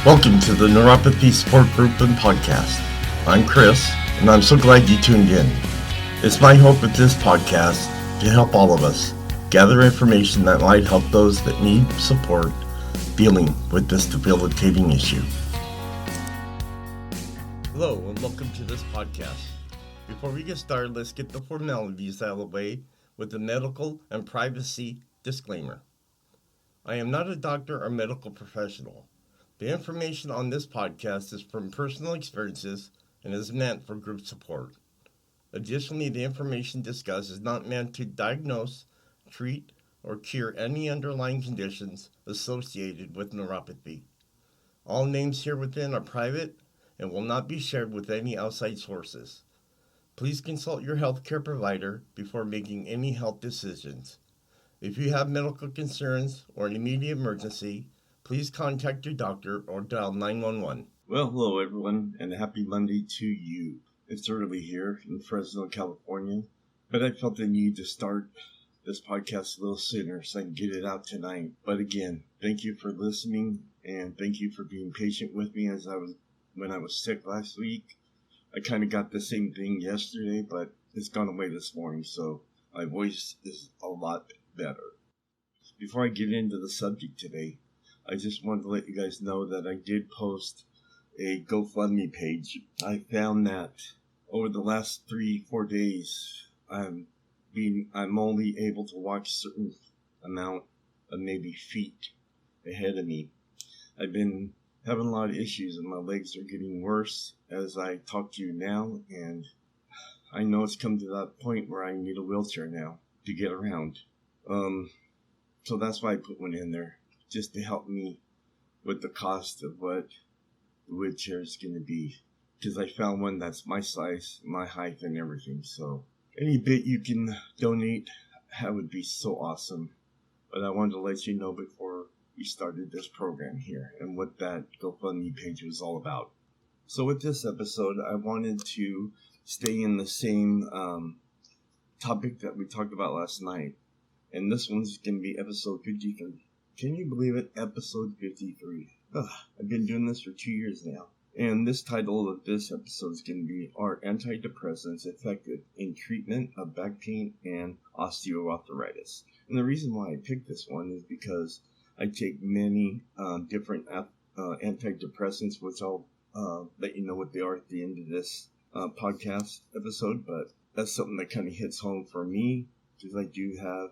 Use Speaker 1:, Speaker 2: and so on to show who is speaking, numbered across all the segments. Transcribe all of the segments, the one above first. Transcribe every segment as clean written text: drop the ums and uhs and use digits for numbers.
Speaker 1: Welcome to the Neuropathy Support Group and Podcast. I'm Chris, and I'm so glad you tuned in. It's my hope with this podcast to help all of us gather information that might help those that need support dealing with this debilitating issue. Hello, and welcome to this podcast. Before we get started, let's get the formalities out of the way with the medical and privacy disclaimer. I am not a doctor or medical professional. The information on this podcast is from personal experiences and is meant for group support. Additionally, the information discussed is not meant to diagnose, treat, or cure any underlying conditions associated with neuropathy. All names here within are private and will not be shared with any outside sources. Please consult your healthcare provider before making any health decisions. If you have medical concerns or an immediate emergency, please contact your doctor or dial 911. Well, hello everyone, and happy Monday to you. It's early here in Fresno, California, but I felt the need to start this podcast a little sooner so I can get it out tonight. But again, thank you for listening, and thank you for being patient with me when I was sick last week. I kind of got the same thing yesterday, but it's gone away this morning, so my voice is a lot better. Before I get into the subject today, I just wanted to let you guys know that I did post a GoFundMe page. I found that over the last 3-4 days, I'm only able to walk a certain amount of maybe feet ahead of me. I've been having a lot of issues and my legs are getting worse as I talk to you now, and I know it's come to that point where I need a wheelchair now to get around. So that's why I put one in there, just to help me with the cost of what the wheelchair is going to be. Because I found one that's my size, my height, and everything. So any bit you can donate, that would be so awesome. But I wanted to let you know before we started this program here and what that GoFundMe page was all about. So with this episode, I wanted to stay in the same topic that we talked about last night. And this one's going to be episode 53. Can you believe it? Episode 53. I've been doing this for 2 years now. And this title of this episode is going to be, Are Antidepressants Effective in Treatment of Back Pain and Osteoarthritis? And the reason why I picked this one is because I take many different antidepressants, which I'll let you know what they are at the end of this podcast episode. But that's something that kind of hits home for me, because I do have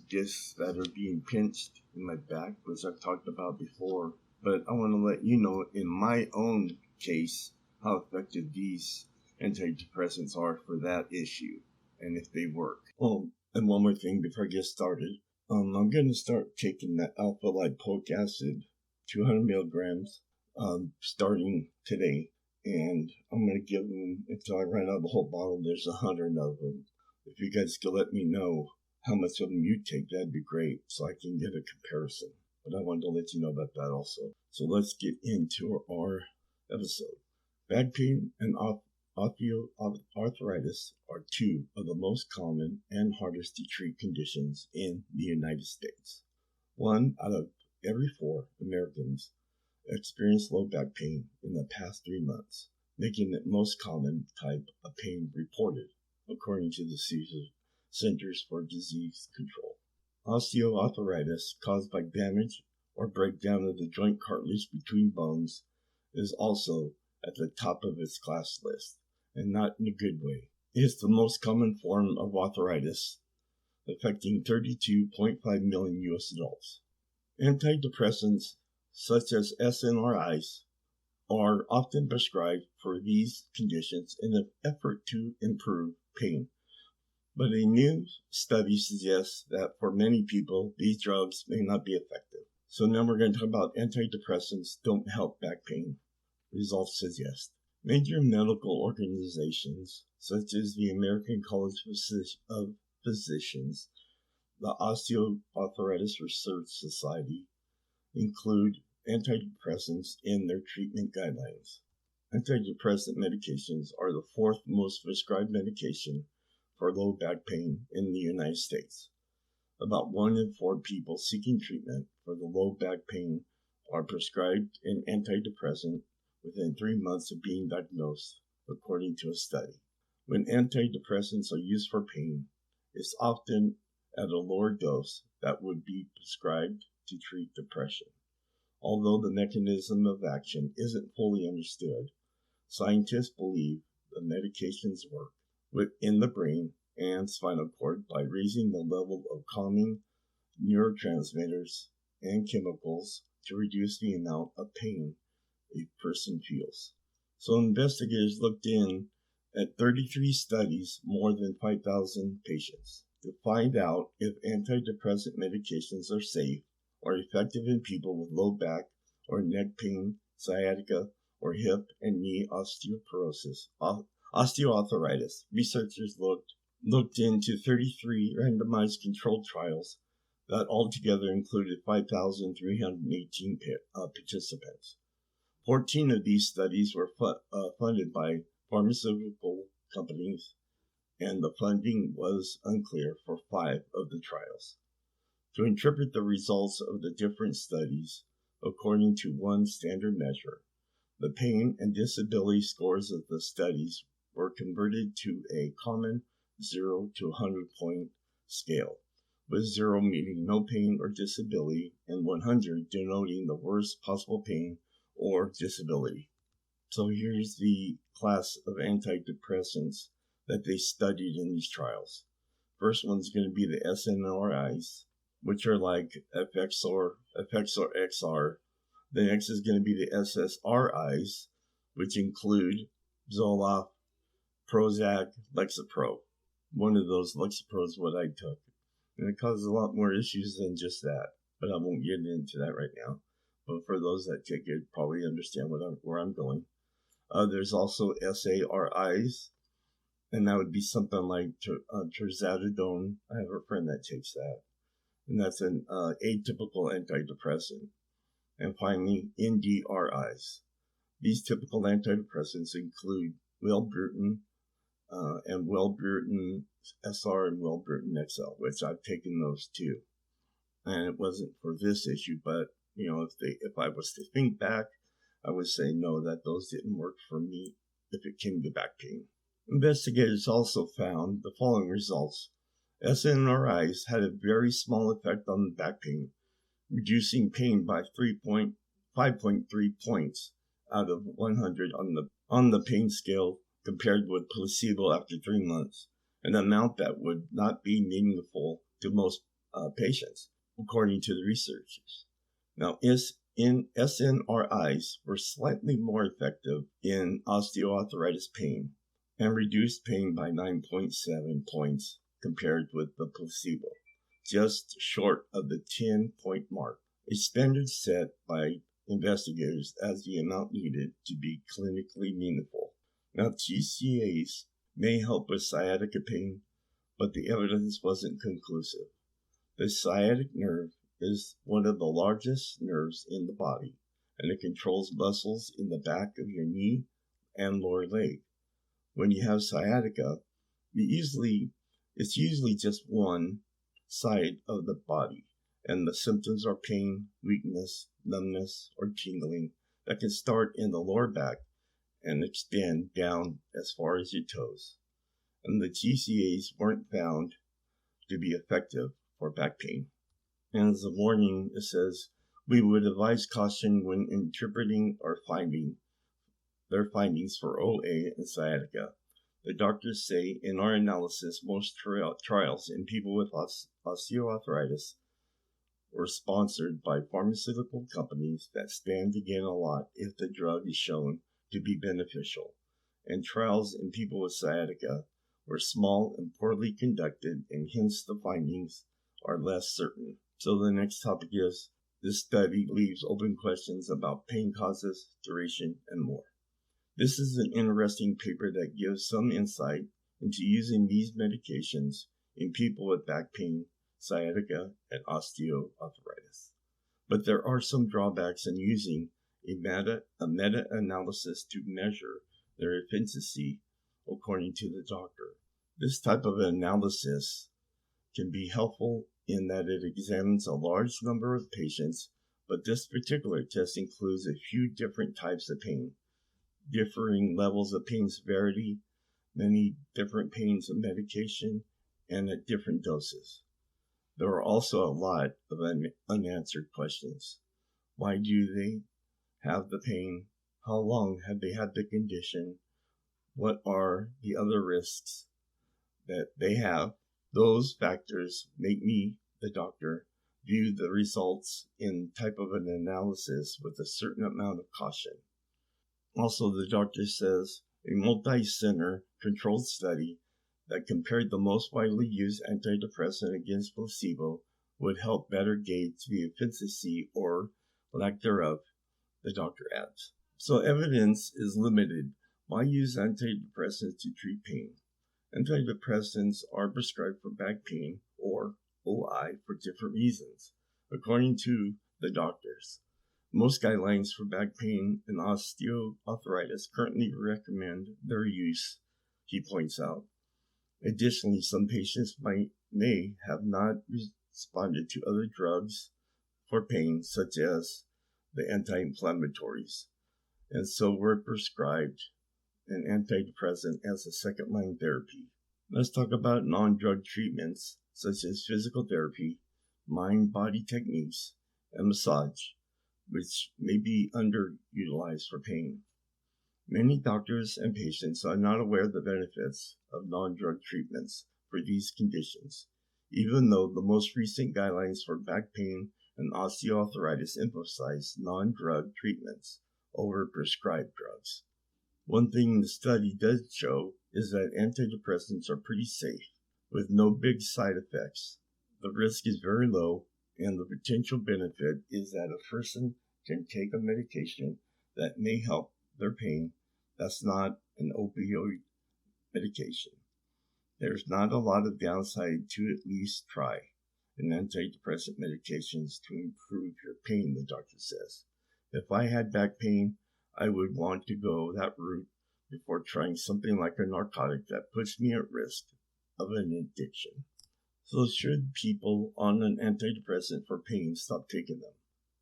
Speaker 1: discs that are being pinched in my back, which I've talked about before. But I want to let you know, in my own case, how effective these antidepressants are for that issue, and if they work. Oh, and one more thing before I get started. I'm going to start taking that alpha-lipoic acid, 200 milligrams, starting today. And I'm going to give them, until I run out of the whole bottle, there's 100 of them. If you guys could let me know how much of them you take, that'd be great, so I can get a comparison. But I wanted to let you know about that also. So let's get into our episode. Back pain and osteoarthritis are two of the most common and hardest to treat conditions in the United States. 1 out of every 4 Americans experience low back pain in the past 3 months, making it most common type of pain reported, according to the Centers for Disease Control. Osteoarthritis, caused by damage or breakdown of the joint cartilage between bones, is also at the top of its class list, and not in a good way. It is the most common form of arthritis, affecting 32.5 million U.S. adults. Antidepressants, such as SNRIs, are often prescribed for these conditions in an effort to improve pain. But a new study suggests that for many people, these drugs may not be effective. So now we're going to talk about antidepressants don't help back pain. Results suggest. Major medical organizations, such as the American College of Physicians, the Osteoarthritis Research Society, include antidepressants in their treatment guidelines. Antidepressant medications are the 4th most prescribed medication for low back pain in the United States. About 1 in 4 people seeking treatment for the low back pain are prescribed an antidepressant within 3 months of being diagnosed, according to a study. When antidepressants are used for pain, it's often at a lower dose that would be prescribed to treat depression. Although the mechanism of action isn't fully understood, scientists believe the medications work within the brain and spinal cord by raising the level of calming neurotransmitters and chemicals to reduce the amount of pain a person feels. So investigators looked in at 33 studies, more than 5,000 patients, to find out if antidepressant medications are safe or effective in people with low back or neck pain, sciatica, or hip and knee osteoarthritis. Researchers looked into 33 randomized controlled trials that altogether included 5,318 participants. 14 of these studies were funded by pharmaceutical companies, and the funding was unclear for 5 of the trials. To interpret the results of the different studies according to one standard measure, the pain and disability scores of the studies were converted to a common 0 to 100 point scale, with 0 meaning no pain or disability and 100 denoting the worst possible pain or disability. So here's the class of antidepressants that they studied in these trials. First one's going to be the SNRIs, which are like Effexor XR. The next is going to be the SSRIs, which include Zoloft, Prozac, Lexapro. One of those, Lexapro, is what I took. And it causes a lot more issues than just that, but I won't get into that right now. But for those that take it, probably understand where I'm going. There's also SARIs, and that would be something like Trazodone. I have a friend that takes that, and that's an atypical antidepressant. And finally, NDRIs. These typical antidepressants include Wellbutrin and Wellbutrin SR and Wellbutrin XL, which I've taken those too. And it wasn't for this issue, but if I was to think back, I would say no, that those didn't work for me if it came to back pain. Investigators also found the following results. SNRIs had a very small effect on back pain, reducing pain by 5.3 points out of 100 on the pain scale compared with placebo after 3 months, an amount that would not be meaningful to most patients, according to the researchers. Now, SNRIs were slightly more effective in osteoarthritis pain and reduced pain by 9.7 points compared with the placebo, just short of the 10-point mark, a standard set by investigators as the amount needed to be clinically meaningful. Now, TCAs may help with sciatica pain, but the evidence wasn't conclusive. The sciatic nerve is one of the largest nerves in the body, and it controls muscles in the back of your knee and lower leg. When you have sciatica, it's usually just one side of the body, and the symptoms are pain, weakness, numbness, or tingling that can start in the lower back and extend down as far as your toes. And the TCAs weren't found to be effective for back pain. And as a warning, it says, we would advise caution when interpreting their findings for OA and sciatica. The doctors say, in our analysis, most trials in people with osteoarthritis were sponsored by pharmaceutical companies that stand to gain a lot if the drug is shown to be beneficial, and trials in people with sciatica were small and poorly conducted, and hence the findings are less certain. So the next topic is, this study leaves open questions about pain causes, duration, and more. This is an interesting paper that gives some insight into using these medications in people with back pain, sciatica, and osteoarthritis. But there are some drawbacks in using a meta-analysis to measure their efficacy, according to the doctor. This type of analysis can be helpful in that it examines a large number of patients, but this particular test includes a few different types of pain, differing levels of pain severity, many different pains of medication, and at different doses. There are also a lot of unanswered questions. Why do they have the pain? How long have they had the condition? What are the other risks that they have? Those factors make me, the doctor, view the results in type of an analysis with a certain amount of caution. Also, the doctor says a multi-center controlled study that compared the most widely used antidepressant against placebo would help better gauge the efficacy or lack thereof, the doctor adds. So evidence is limited. Why use antidepressants to treat pain? Antidepressants are prescribed for back pain or OI for different reasons, according to the doctors. Most guidelines for back pain and osteoarthritis currently recommend their use, he points out. Additionally, some patients may have not responded to other drugs for pain, such as the anti-inflammatories, and so were prescribed an antidepressant as a second-line therapy. Let's talk about non-drug treatments, such as physical therapy, mind-body techniques, and massage, which may be underutilized for pain. Many doctors and patients are not aware of the benefits of non-drug treatments for these conditions, even though the most recent guidelines for back pain and osteoarthritis emphasize non-drug treatments over prescribed drugs. One thing the study does show is that antidepressants are pretty safe, with no big side effects. The risk is very low, and the potential benefit is that a person can take a medication that may help their pain that's not an opioid medication. There's not a lot of downside to at least try an antidepressant medications to improve your pain, the doctor says. If I had back pain, I would want to go that route before trying something like a narcotic that puts me at risk of an addiction. So should people on an antidepressant for pain stop taking them?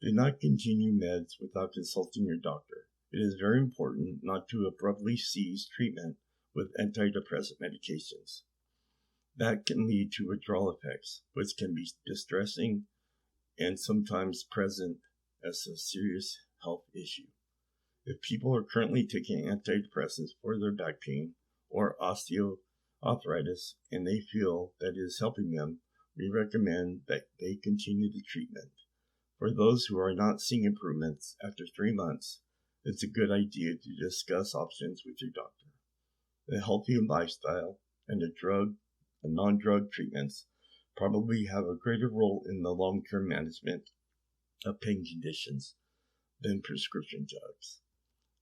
Speaker 1: Do not continue meds without consulting your doctor. It is very important not to abruptly cease treatment with antidepressant medications. That can lead to withdrawal effects, which can be distressing and sometimes present as a serious health issue. If people are currently taking antidepressants for their back pain or osteoarthritis and they feel that it is helping them, we recommend that they continue the treatment. For those who are not seeing improvements after 3 months, it's a good idea to discuss options with your doctor. A healthy lifestyle and non-drug treatments probably have a greater role in the long-term management of pain conditions than prescription drugs.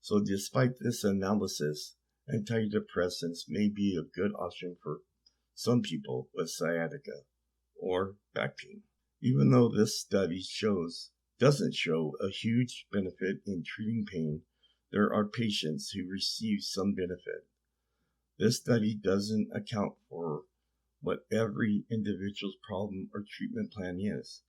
Speaker 1: So despite this analysis, antidepressants may be a good option for some people with sciatica or back pain. Even though this study doesn't show a huge benefit in treating pain, there are patients who receive some benefit. This study doesn't account for what every individual's problem or treatment plan is.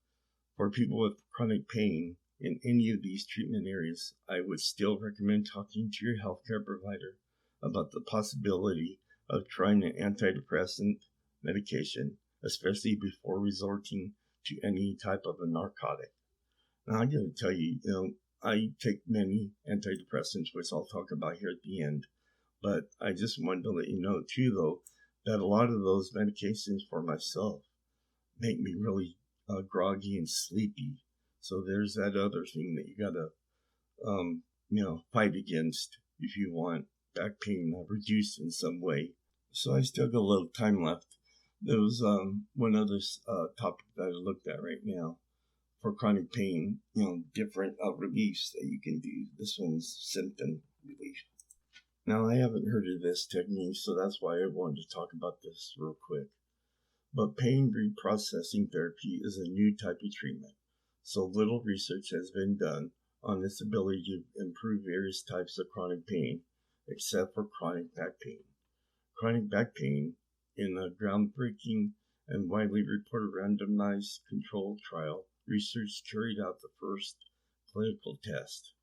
Speaker 1: For people with chronic pain in any of these treatment areas, I would still recommend talking to your healthcare provider about the possibility of trying an antidepressant medication, especially before resorting to any type of a narcotic. Now, I'm going to tell you, I take many antidepressants, which I'll talk about here at the end, but I just wanted to let you know, too, though, that a lot of those medications for myself make me really groggy and sleepy. So there's that other thing that you gotta, fight against if you want back pain reduced in some way. So I still got a little time left. There was one other topic that I looked at right now for chronic pain. Different reliefs that you can do. This one's symptom relief. Now I haven't heard of this technique, so that's why I wanted to talk about this real quick. But pain reprocessing therapy is a new type of treatment, so little research has been done on its ability to improve various types of chronic pain, except for chronic back pain. Chronic back pain, in a groundbreaking and widely reported randomized controlled trial, research carried out the first clinical test,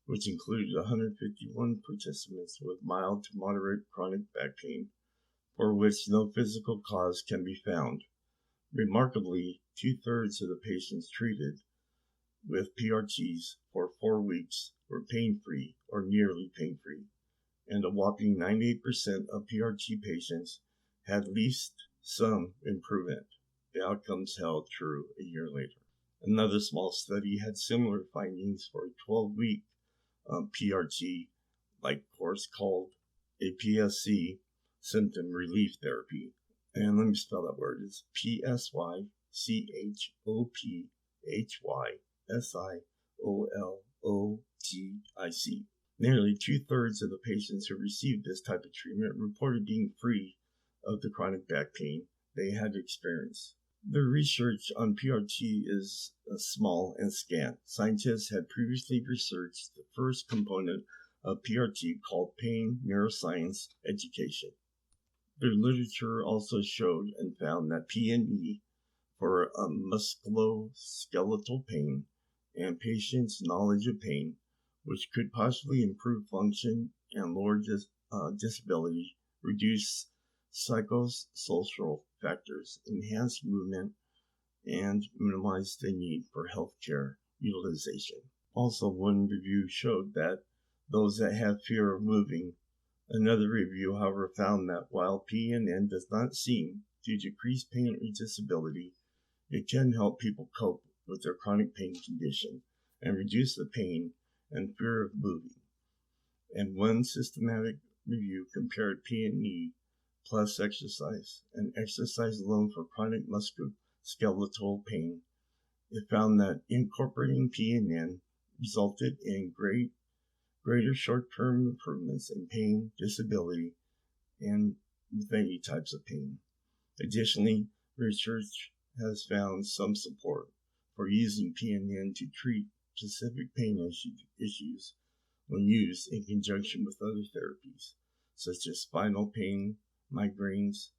Speaker 1: which included 151 participants with mild to moderate chronic back pain, for which no physical cause can be found. Remarkably, 2/3 of the patients treated with PRTs for 4 weeks were pain-free or nearly pain-free, and a whopping 98% of PRT patients had at least some improvement. The outcomes held true a year later. Another small study had similar findings for a 12-week PRT, course called a PSC, symptom relief therapy. And let me spell that word. It's PSYCHOPHYSIOLOGIC. Nearly 2/3 of the patients who received this type of treatment reported being free of the chronic back pain they had experienced. The research on PRT is small and scant. Scientists had previously researched the first component of PRT called pain neuroscience education. The literature also showed and found that PNE for musculoskeletal pain and patients' knowledge of pain, which could possibly improve function and lower disability, reduce psychosocial factors, enhance movement, and minimize the need for healthcare utilization. Also, one review showed that those that have fear of moving. Another review, however, found that while PNN does not seem to decrease pain or disability, it can help people cope with their chronic pain condition and reduce the pain and fear of moving. And one systematic review compared PNE plus exercise and exercise alone for chronic musculoskeletal pain. It found that incorporating PNN resulted in greater short-term improvements in pain, disability, and with many types of pain. Additionally, research has found some support for using PNN to treat specific pain issues when used in conjunction with other therapies, such as spinal pain, migraines,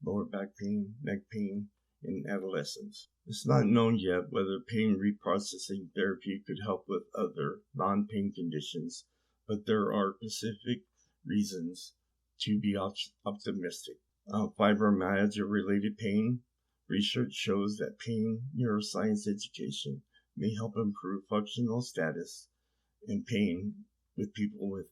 Speaker 1: lower back pain, neck pain, in adolescents. It's not known yet whether pain reprocessing therapy could help with other non-pain conditions, but there are specific reasons to be optimistic. Fibromyalgia-related pain. Research shows that pain neuroscience education may help improve functional status and pain with people with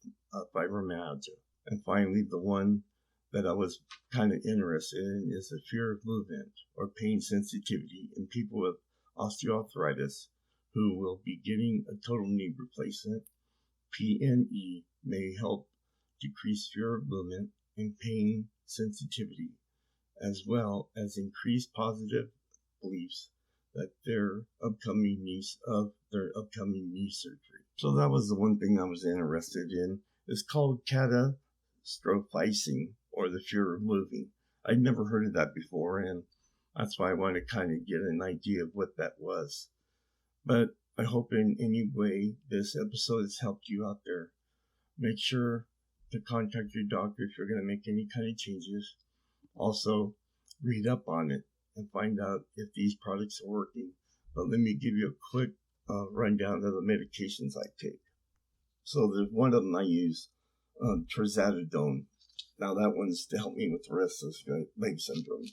Speaker 1: fibromyalgia. And finally, the one that I was kind of interested in is the fear of movement or pain sensitivity in people with osteoarthritis who will be getting a total knee replacement. PNE may help decrease fear of movement and pain sensitivity, as well as increase positive beliefs that their upcoming knee surgery. So that was the one thing I was interested in. It's called catastrophizing, or the fear of moving. I'd never heard of that before, and that's why I want to kind of get an idea of what that was. But I hope in any way this episode has helped you out there. Make sure to contact your doctor if you're going to make any kind of changes. Also, read up on it and find out if these products are working. But let me give you a quick rundown of the medications I take. So there's one of them I use, trazodone. Now that one's to help me with restless leg syndrome.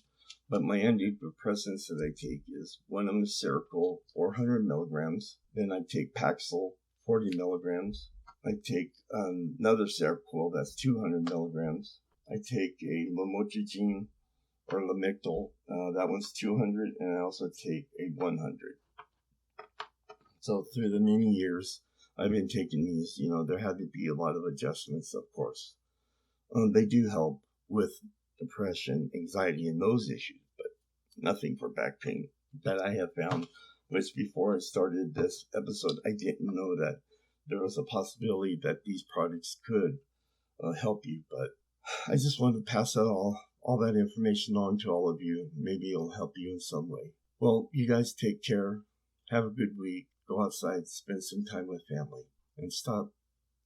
Speaker 1: But my antidepressants that I take is one of them is Seroquel, 400 milligrams. Then I take Paxil, 40 milligrams. I take another Seroquel, that's 200 milligrams. I take a lamotrigine or Lamictal, that one's 200, and I also take a 100. So through the many years I've been taking these, there had to be a lot of adjustments, of course. They do help with depression, anxiety, and those issues, but nothing for back pain that I have found. Which before I started this episode, I didn't know that there was a possibility that these products could help you, but I just wanted to pass out all that information on to all of you. Maybe it'll help you in some way. Well, you guys take care. Have a good week. Go outside, spend some time with family, and stop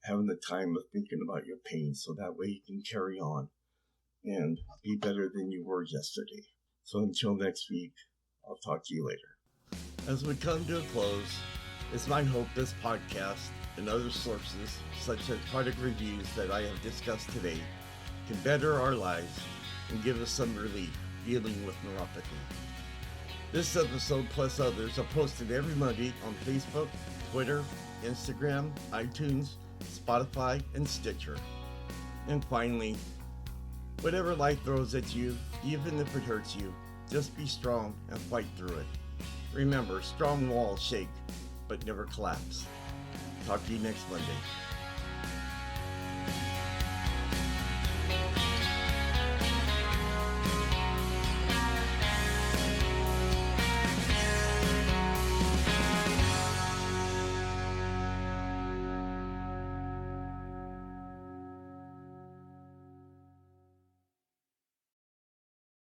Speaker 1: having the time of thinking about your pain so that way you can carry on and be better than you were yesterday. So until next week, I'll talk to you later. As we come to a close, It's my hope this podcast and other sources, such as product reviews that I have discussed today, can better our lives and give us some relief dealing with neuropathy. This episode plus others are posted every Monday on Facebook, Twitter, Instagram, iTunes, Spotify, and Stitcher. And finally, whatever life throws at you, even if it hurts you, just be strong and fight through it. Remember, strong walls shake, but never collapse. Talk to you next Monday.